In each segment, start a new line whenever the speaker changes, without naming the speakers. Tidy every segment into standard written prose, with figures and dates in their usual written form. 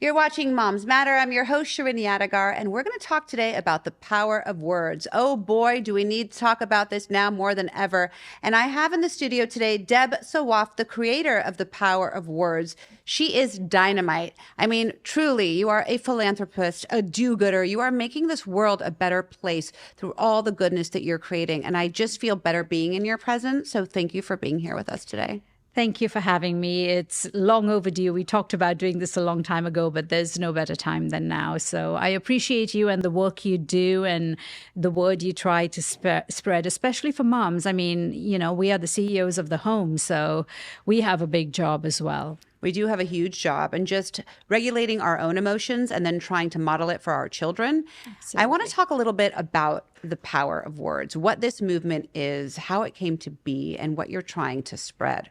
You're watching Moms Matter. I'm your host, Shirin Yadegar, and we're going to talk today about the power of words. Oh boy, do we need to talk about this now more than ever. And I have in the studio today Deb Sawaf, the creator of The Power of Words. She is dynamite. I mean, truly, you are a philanthropist, a do-gooder. You are making this world a better place through all the goodness that you're creating. And I just feel better being in your presence. So thank you for being here with us today.
Thank you for having me. It's long overdue. We talked about doing this a long time ago, but there's no better time than now. So I appreciate you and the work you do and the word you try to spread, especially for moms. I mean, we are the CEOs of the home, so we have a big job as well.
We do have a huge job, and just regulating our own emotions and then trying to model it for our children. Absolutely. I want to talk a little bit about the power of words, what this movement is, how it came to be, and what you're trying to spread.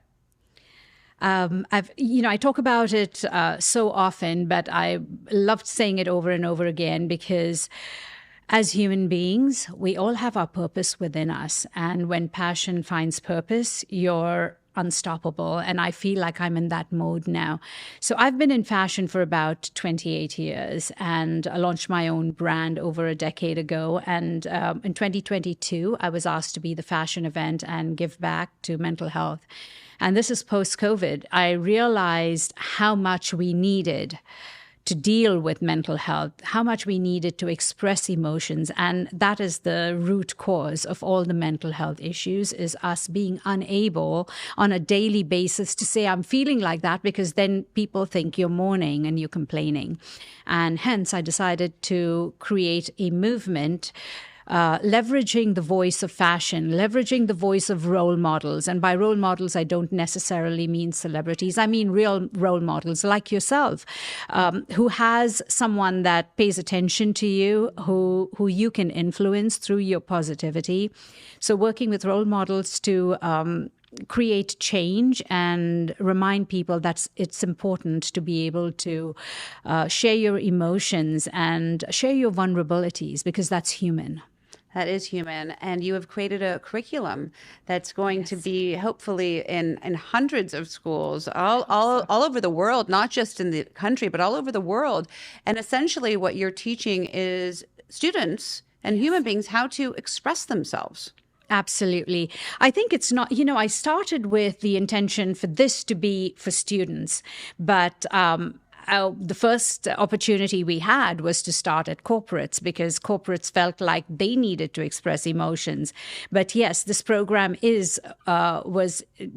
I talk about it so often, but I loved saying it over and over again because as human beings, we all have our purpose within us. And when passion finds purpose, you're unstoppable. And I feel like I'm in that mode now. So I've been in fashion for about 28 years and I launched my own brand over a decade ago. And in 2022, I was asked to be the fashion event and give back to mental health. And this is post-COVID. I realized how much we needed to deal with mental health, how much we needed to express emotions. And that is the root cause of all the mental health issues, is us being unable on a daily basis to say, I'm feeling like that, because then people think you're mourning and you're complaining. And hence, I decided to create a movement leveraging the voice of fashion, leveraging the voice of role models. And by role models, I don't necessarily mean celebrities. I mean real role models like yourself, who has someone that pays attention to you, who you can influence through your positivity. So working with role models to create change and remind people that it's important to be able to share your emotions and share your vulnerabilities, because that's human.
That is human. And you have created a curriculum that's going to be hopefully in hundreds of schools all over the world, not just in the country, but all over the world. And essentially what you're teaching is students and human beings how to express themselves.
Absolutely. I think it's not, I started with the intention for this to be for students, but the first opportunity we had was to start at corporates, because corporates felt like they needed to express emotions. But yes, this program the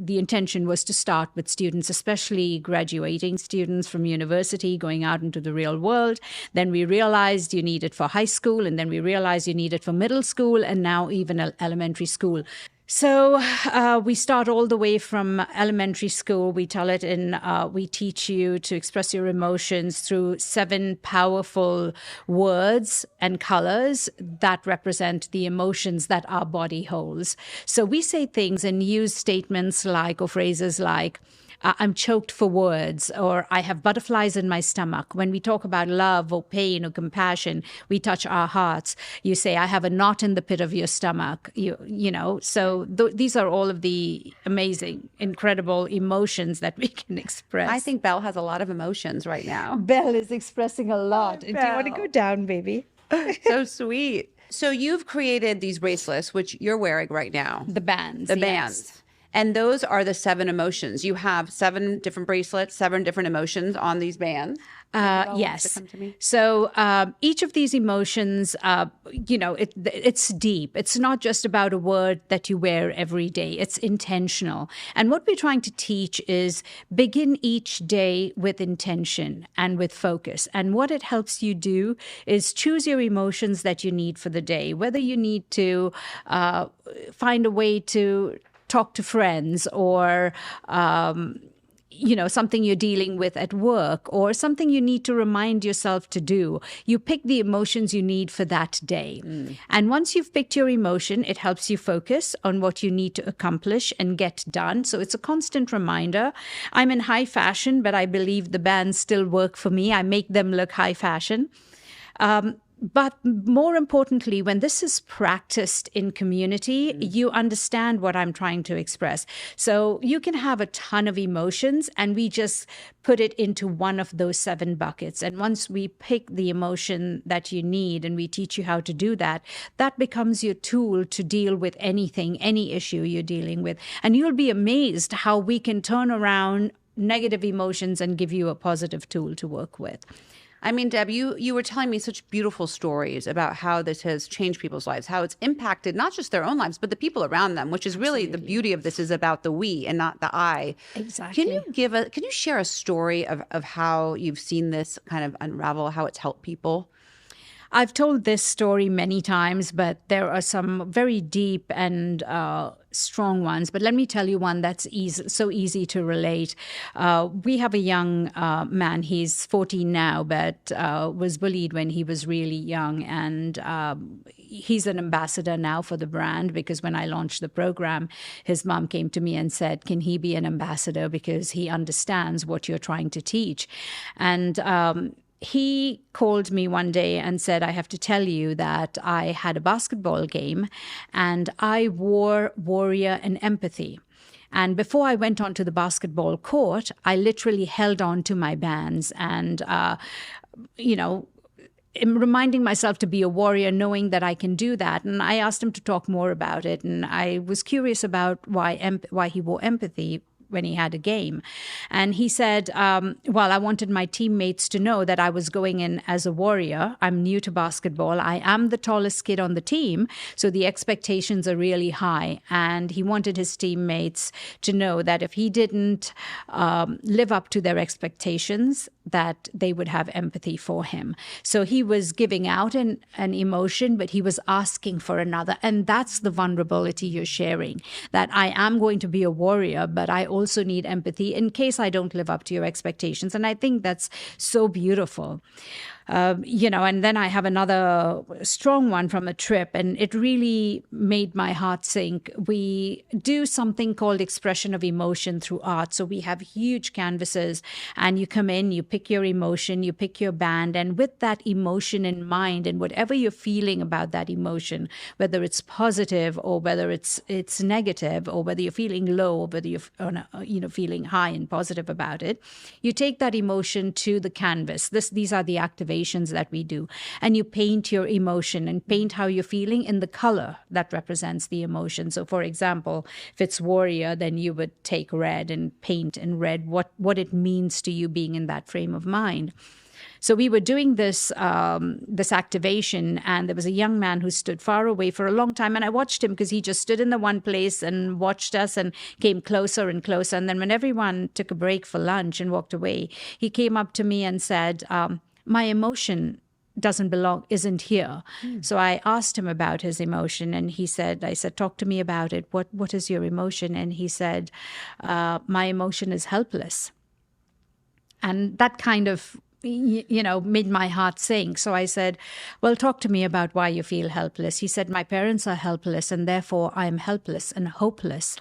intention was to start with students, especially graduating students from university, going out into the real world. Then we realized you need it for high school, and then we realized you need it for middle school, and now even elementary school. So we start all the way from elementary school. We we teach you to express your emotions through 7 powerful words and colors that represent the emotions that our body holds. So we say things and use statements or phrases like, I'm choked for words, or I have butterflies in my stomach. When we talk about love or pain or compassion, we touch our hearts. You say, I have a knot in the pit of your stomach. So these are all of the amazing, incredible emotions that we can express.
I think Belle has a lot of emotions right now.
Belle is expressing a lot.
Oh,
do you want to go down, baby?
So sweet. So you've created these bracelets, which you're wearing right now.
The bands.
The bands. And those are the 7 emotions. You have 7 different bracelets, 7 different emotions on these bands.
Yes. So each of these emotions, it's deep. It's not just about a word that you wear every day. It's intentional. And what we're trying to teach is begin each day with intention and with focus. And what it helps you do is choose your emotions that you need for the day, whether you need to find a way to talk to friends, or something you're dealing with at work, or something you need to remind yourself to do. You pick the emotions you need for that day. And once you've picked your emotion, it helps you focus on what you need to accomplish and get done. So it's a constant reminder. I'm in high fashion, but I believe the bands still work for me. I make them look high fashion. But more importantly, when this is practiced in community, you understand what I'm trying to express. So you can have a ton of emotions, and we just put it into one of those 7 buckets. And once we pick the emotion that you need and we teach you how to do that, that becomes your tool to deal with anything, any issue you're dealing with. And you'll be amazed how we can turn around negative emotions and give you a positive tool to work with.
I mean, Deb, you were telling me such beautiful stories about how this has changed people's lives, how it's impacted not just their own lives, but the people around them, which is really the beauty of this is about the we and not the I.
Exactly.
Can you share a story of how you've seen this kind of unravel, how it's helped people?
I've told this story many times, but there are some very deep and strong ones. But let me tell you one that's so easy to relate. We have a young man. He's 14 now, but was bullied when he was really young. And he's an ambassador now for the brand, because when I launched the program, his mom came to me and said, can he be an ambassador because he understands what you're trying to teach? And he called me one day and said, I have to tell you that I had a basketball game and I wore warrior and empathy. And before I went onto the basketball court, I literally held on to my bands and, reminding myself to be a warrior, knowing that I can do that. And I asked him to talk more about it. And I was curious about why he wore empathy when he had a game. And he said, I wanted my teammates to know that I was going in as a warrior. I'm new to basketball. I am the tallest kid on the team, so the expectations are really high. And he wanted his teammates to know that if he didn't live up to their expectations, that they would have empathy for him. So he was giving out an emotion, but he was asking for another. And that's the vulnerability you're sharing, that I am going to be a warrior, but I also need empathy in case I don't live up to your expectations. And I think that's so beautiful. And then I have another strong one from a trip, and it really made my heart sink. We do something called expression of emotion through art. So we have huge canvases, and you come in, you pick your emotion, you pick your band, and with that emotion in mind, and whatever you're feeling about that emotion, whether it's positive or whether it's negative, or whether you're feeling low or whether you're feeling high and positive about it, you take that emotion to the canvas. These are the activations that we do. And you paint your emotion and paint how you're feeling in the color that represents the emotion. So for example, if it's warrior, then you would take red and paint in red what it means to you being in that frame of mind. So we were doing this activation, and there was a young man who stood far away for a long time. And I watched him because he just stood in the one place and watched us and came closer and closer. And then when everyone took a break for lunch and walked away, he came up to me and said, my emotion isn't here. So I asked him about his emotion, and I said, talk to me about it. What is your emotion? And he said, my emotion is helpless. And that kind of, made my heart sink. So I said, well, talk to me about why you feel helpless. He said, my parents are helpless, and therefore I'm helpless and hopeless.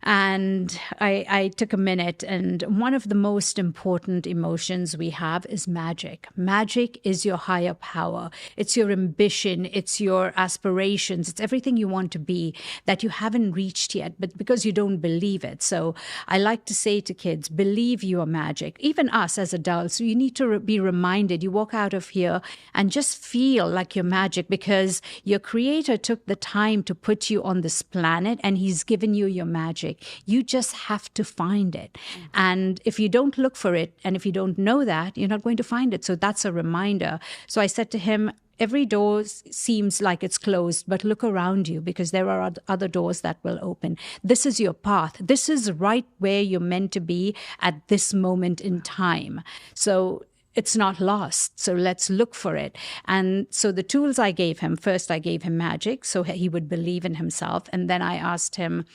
And I took a minute, and one of the most important emotions we have is magic. Magic is your higher power. It's your ambition. It's your aspirations. It's everything you want to be that you haven't reached yet, but because you don't believe it. So I like to say to kids, believe you are magic. Even us as adults, you need to be reminded. You walk out of here and just feel like you're magic, because your creator took the time to put you on this planet, and he's given you your magic. You just have to find it. And if you don't look for it, and if you don't know that, you're not going to find it. So that's a reminder. So I said to him, every door seems like it's closed, but look around you, because there are other doors that will open. This is your path. This is right where you're meant to be at this moment in time. So it's not lost. So let's look for it. And so the tools I gave him, first I gave him magic so he would believe in himself. And then I asked him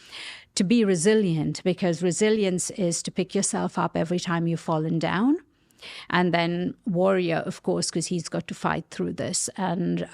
to be resilient, because resilience is to pick yourself up every time you've fallen down. And then warrior, of course, because he's got to fight through this. And,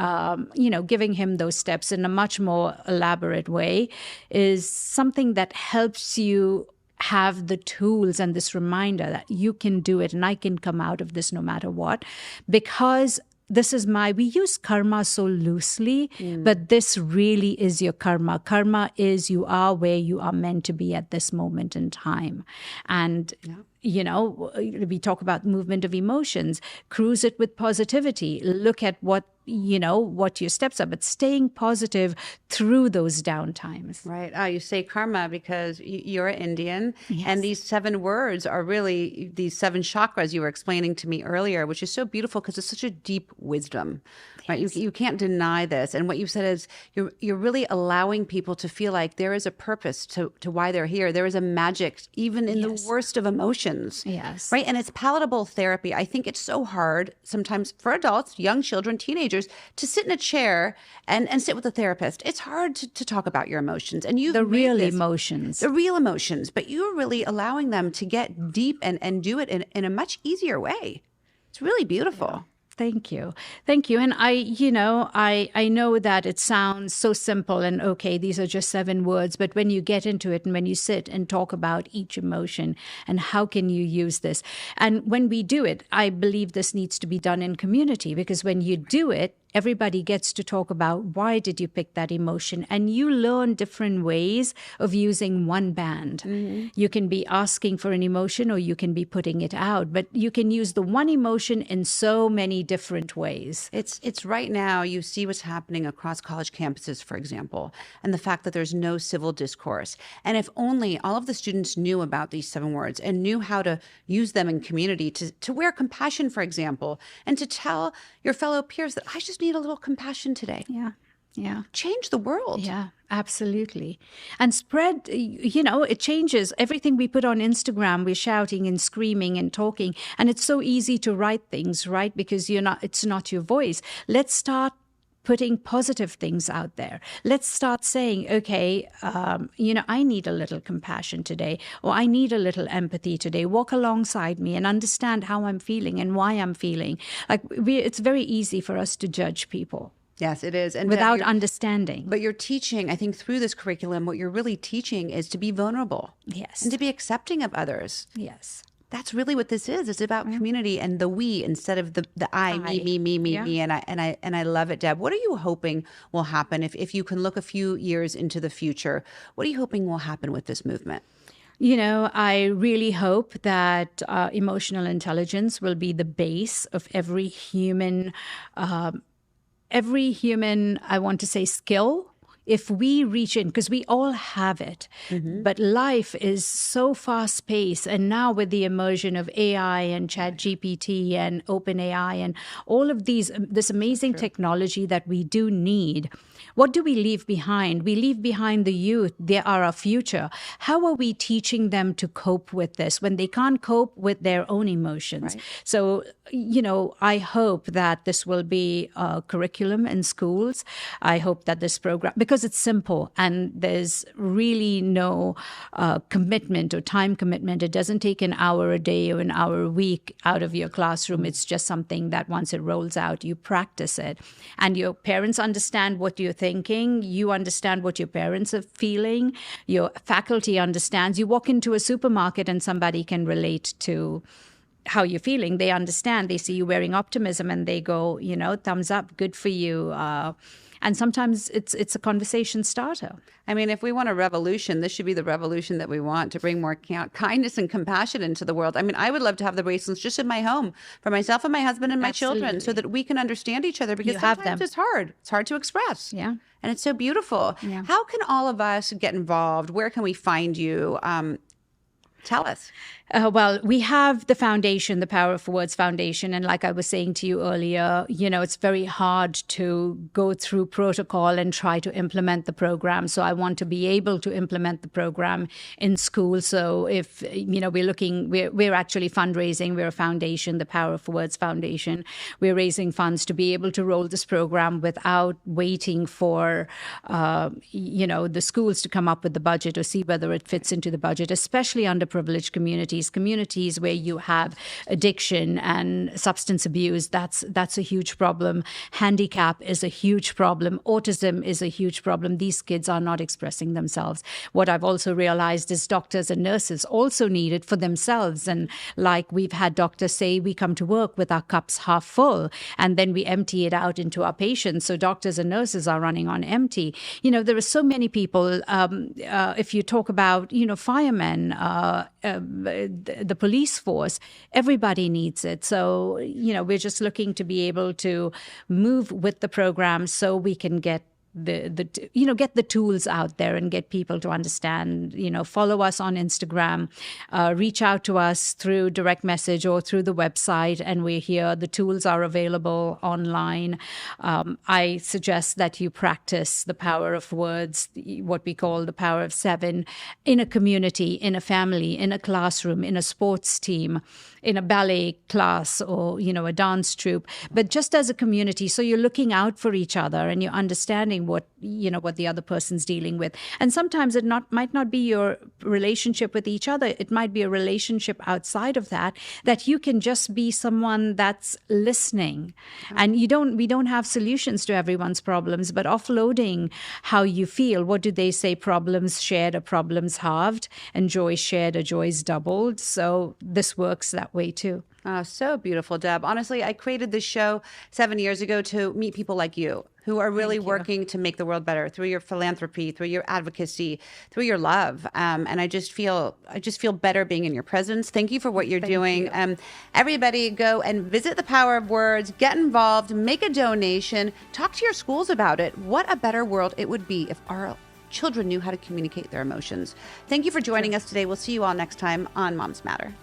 giving him those steps in a much more elaborate way is something that helps you have the tools and this reminder that you can do it and I can come out of this no matter what. Because we use karma so loosely, but this really is your karma. Karma is you are where you are meant to be at this moment in time. And we talk about movement of emotions, cruise it with positivity, look at what your steps are, but staying positive through those down times.
Right. You say karma because you're Indian,
Yes.
and these 7 words are really these 7 chakras you were explaining to me earlier, which is so beautiful because it's such a deep wisdom. Right. You can't deny this. And what you said is you're really allowing people to feel like there is a purpose to why they're here. There is a magic even in the worst of emotions.
Yes.
Right. And it's palatable therapy. I think it's so hard sometimes for adults, young children, teenagers to sit in a chair and sit with a therapist. It's hard to talk about your emotions. And
the real emotions.
The real emotions. But you're really allowing them to get deep and do it in a much easier way. It's really beautiful.
Yeah. Thank you. Thank you. And I know that it sounds so simple and okay, these are just 7 words, but when you get into it and when you sit and talk about each emotion and how can you use this? And when we do it, I believe this needs to be done in community, because when you do it, everybody gets to talk about why did you pick that emotion, and you learn different ways of using one band. Mm-hmm. You can be asking for an emotion or you can be putting it out, but you can use the one emotion in so many different ways.
It's right now you see what's happening across college campuses, for example, and the fact that there's no civil discourse. And if only all of the students knew about these 7 words and knew how to use them in community to wear compassion, for example, and to tell your fellow peers that I just need a little compassion today.
Yeah. Yeah.
Change the world.
Yeah, absolutely. And spread, it changes everything we put on Instagram. We're shouting and screaming and talking. And it's so easy to write things, right? Because it's not your voice. Let's start putting positive things out there. Let's start saying, okay, I need a little compassion today, or I need a little empathy today. Walk alongside me and understand how I'm feeling and why I'm feeling. It's very easy for us to judge people.
Yes, it is. And
without understanding.
But you're teaching, I think through this curriculum, what you're really teaching is to be vulnerable.
Yes.
And to be accepting of others.
Yes.
That's really what this is. It's about community and the we instead of the I, me, me. And I love it, Deb. What are you hoping will happen if you can look a few years into the future? What are you hoping will happen with this movement?
I really hope that emotional intelligence will be the base of every human, I want to say, skill. If we reach in, because we all have it, but life is so fast-paced, and now with the immersion of AI and ChatGPT and OpenAI and all of this amazing technology that we do need, what do we leave behind? We leave behind the youth. They are our future. How are we teaching them to cope with this when they can't cope with their own emotions? Right. So, I hope that this will be a curriculum in schools. I hope that this program, because it's simple and there's really no commitment or time commitment. It doesn't take an hour a day or an hour a week out of your classroom. It's just something that once it rolls out, you practice it. And your parents understand what you're thinking. You understand what your parents are feeling. Your faculty understands. You walk into a supermarket and somebody can relate to how you're feeling. They understand. They see you wearing optimism and they go, thumbs up, good for you. And sometimes it's a conversation starter.
I mean, if we want a revolution, this should be the revolution that we want, to bring more kindness and compassion into the world. I mean, I would love to have the bracelets just in my home for myself and my husband and my children, so that we can understand each other, because sometimes it's hard. It's hard to express.
Yeah.
And it's so beautiful. Yeah. How can all of us get involved? Where can we find you? Tell us.
Well, we have the foundation, the Power of Words Foundation. And like I was saying to you earlier, it's very hard to go through protocol and try to implement the program. So I want to be able to implement the program in school. So if, we're actually fundraising. We're a foundation, the Power of Words Foundation. We're raising funds to be able to roll this program without waiting for, the schools to come up with the budget or see whether it fits into the budget, especially underprivileged communities. families, communities where you have addiction and substance abuse. That's a huge problem. Handicap is a huge problem. Autism is a huge problem. These kids are not expressing themselves. What I've also realized is doctors and nurses also need it for themselves. And like we've had doctors say, we come to work with our cups half full, and then we empty it out into our patients. So doctors and nurses are running on empty. There are so many people. If you talk about, firemen, the police force, everybody needs it. So, we're just looking to be able to move with the program so we can get get the tools out there and get people to understand. Follow us on Instagram, reach out to us through direct message or through the website, and we're here. The tools are available online. I suggest that you practice the power of words, what we call the power of 7, in a community, in a family, in a classroom, in a sports team, in a ballet class, or a dance troupe, but just as a community. So you're looking out for each other and you're understanding what the other person's dealing with. And sometimes it might not be your relationship with each other. It might be a relationship outside of that you can just be someone that's listening. And we don't have solutions to everyone's problems, but offloading how you feel. What do they say? Problems shared are problems halved, and joy shared are joys doubled. So this works that way too.
Oh, so beautiful, Deb. Honestly, I created this show 7 years ago to meet people like you who are really working to make the world better through your philanthropy, through your advocacy, through your love. And I just feel better being in your presence. Thank you for what you're doing. Everybody go and visit The Power of Words, get involved, make a donation, talk to your schools about it. What a better world it would be if our children knew how to communicate their emotions. Thank you for joining us today. We'll see you all next time on Moms Matter.